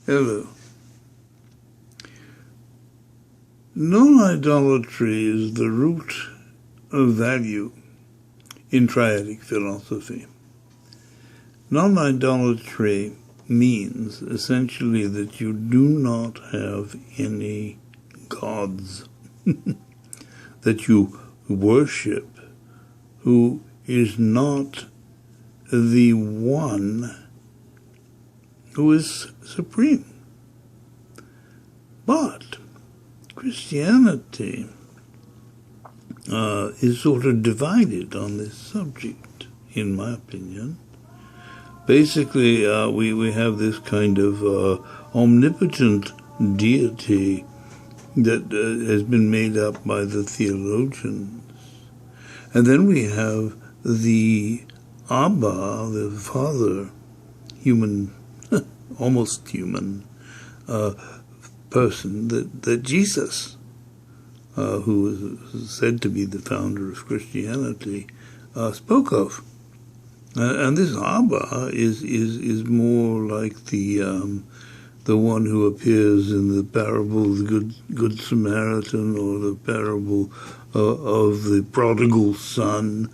Hello. Non-idolatry is the root of value in Triadic philosophy. Non-idolatry means essentially that you do not have any gods that you worship who is not the one who is supreme. But Christianity is sort of divided on this subject, in my opinion. Basically, we have this kind of omnipotent deity that has been made up by the theologians. And then we have the Abba, the Father, human, almost human person, that Jesus, who is said to be the founder of Christianity, spoke of. And this Abba is more like the one who appears in the parable of the Good Samaritan, or the parable of the prodigal son.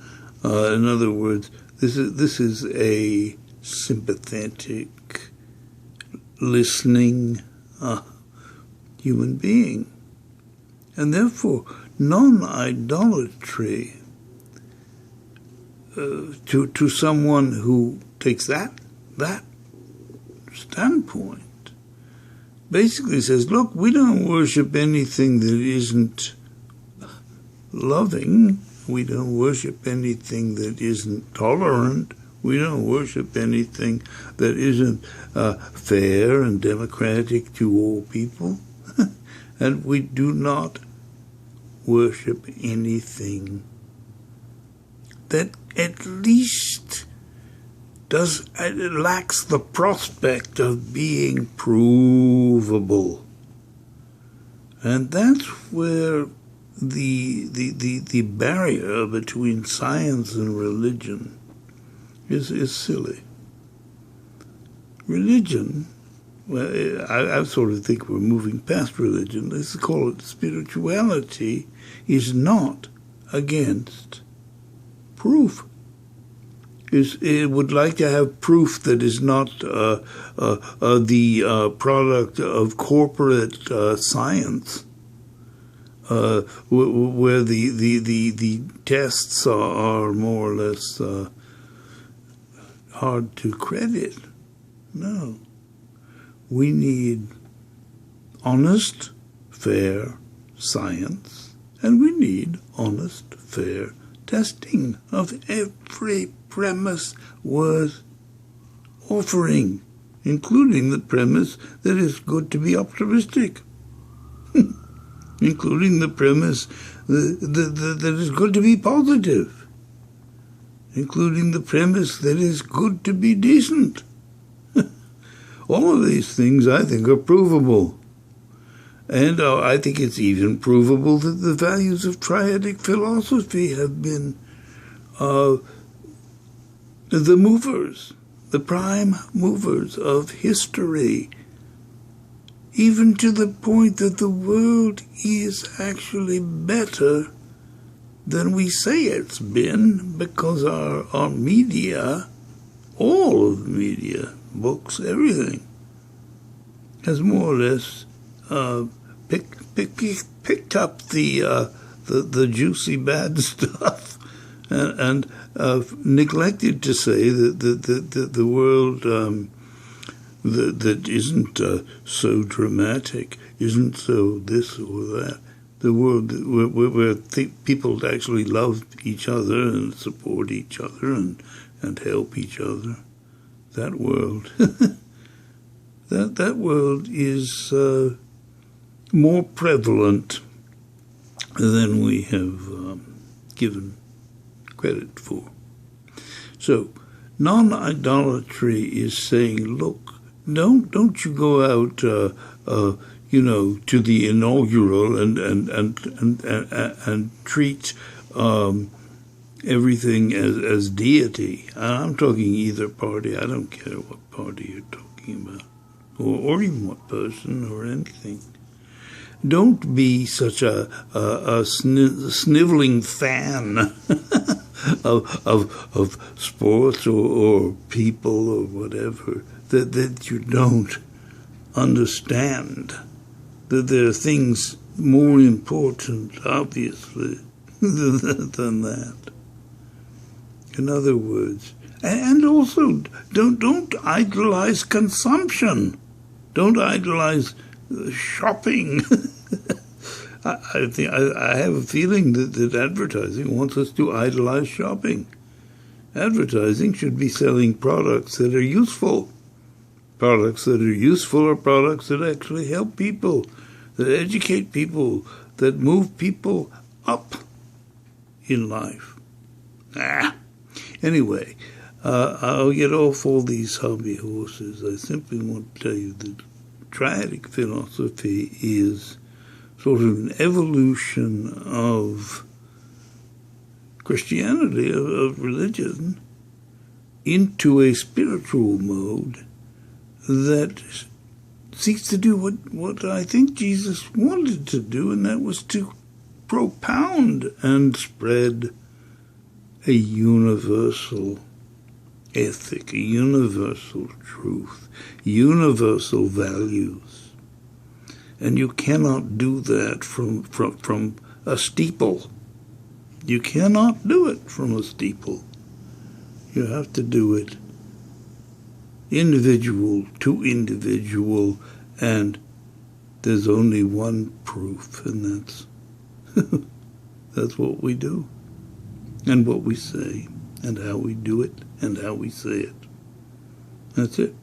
In other words, this is a sympathetic, listening human being, and therefore non-idolatry to someone who takes that standpoint basically says, look, we don't worship anything that isn't loving. We don't worship anything that isn't tolerant. We don't worship anything that isn't fair and democratic to all people. And we do not worship anything that at least lacks the prospect of being provable. And that's where the barrier between science and religion is silly. Religion, well, I sort of think we're moving past religion. Let's call it spirituality, is not against proof. It would like to have proof that is not the product of corporate science, where the tests are more or less hard to credit. No. We need honest, fair science, and we need honest, fair testing of every premise worth offering, including the premise that it's good to be optimistic, including the premise that it's good to be positive, including the premise that it's good to be decent. All of these things, I think, are provable. And I think it's even provable that the values of Triadic philosophy have been the movers, the prime movers of history, even to the point that the world is actually better than we say it's been, because our media, all of the media, books, everything, has more or less picked up the juicy bad stuff and neglected to say that the world that isn't so dramatic, isn't so this or that. The world where people actually love each other and support each other and help each other. That world, that world is more prevalent than we have given credit for. So, non-idolatry is saying, look, don't you go out, to the inaugural and treat everything as deity. I'm talking either party. I don't care what party you're talking about. or even what person or anything. Don't be such a sniveling fan of sports or people or whatever that you don't understand that there are things more important, obviously, than that. In other words, and also don't idolize consumption. Don't idolize shopping. I have a feeling that advertising wants us to idolize shopping. Advertising should be selling products that are useful. Products that are useful are products that actually help people, that educate people, that move people up in life. Anyway, I'll get off all these hobby horses. I simply want to tell you that Triadic philosophy is sort of an evolution of Christianity, of religion, into a spiritual mode that seeks to do what I think Jesus wanted to do, and that was to propound and spread a universal ethic, a universal truth, universal values. And you cannot do that from a steeple. You cannot do it from a steeple. You have to do it individual to individual, and there's only one proof, and that's what we do, and what we say, and how we do it, and how we say it. That's it.